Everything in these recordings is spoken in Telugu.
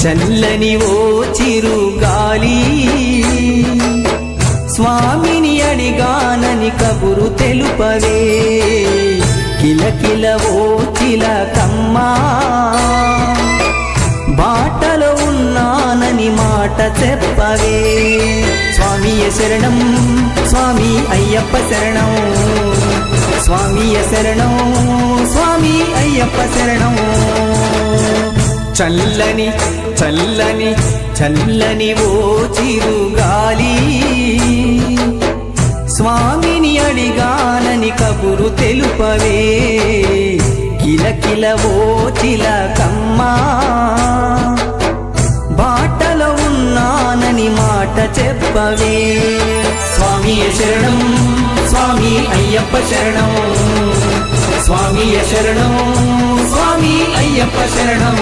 చల్లని ఓ చిరుగాలి స్వామిని అడిగానని కబురు తెలుపవే కిలకిల ఓ చిలకమ్మా బాటలో ఉన్నానని మాట చెప్పవే స్వామియ శరణం స్వామి అయ్యప్ప శరణం స్వామియ శరణం స్వామి అయ్యప్ప శరణం చల్లని చల్లని చల్లని ఓ చిరుగాలి స్వామిని అడిగానని కబురు తెలుపవే కిలకిల ఓ చిలకమ్మా బాటలో ఉన్నానని మాట చెప్పవే స్వామియ శరణం స్వామి అయ్యప్ప శరణం స్వామియ శరణం స్వామి అయ్యప్ప శరణం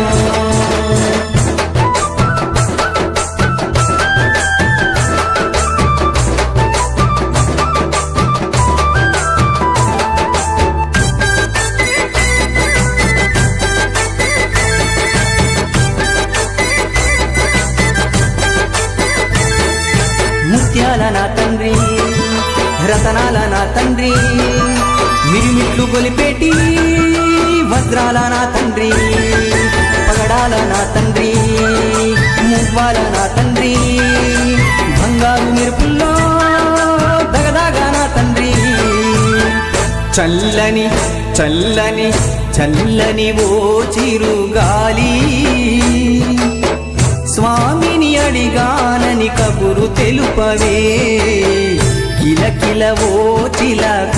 ముత్యాల నా తండ్రి రతనాల నా తండ్రి మిరిమిట్లు గొలిపేటి వజ్రాల నా తండ్రి పగడాల నా తండ్రి మువ్వాల నా తండ్రి బంగారు మెరుపుల్లో దగదాగా నా తండ్రి చల్లని చల్లని చల్లని ఓ చిరుగాలి స్వామిని అడిగానని కబురు తెలుపవే కిలకిల ఓ చిలక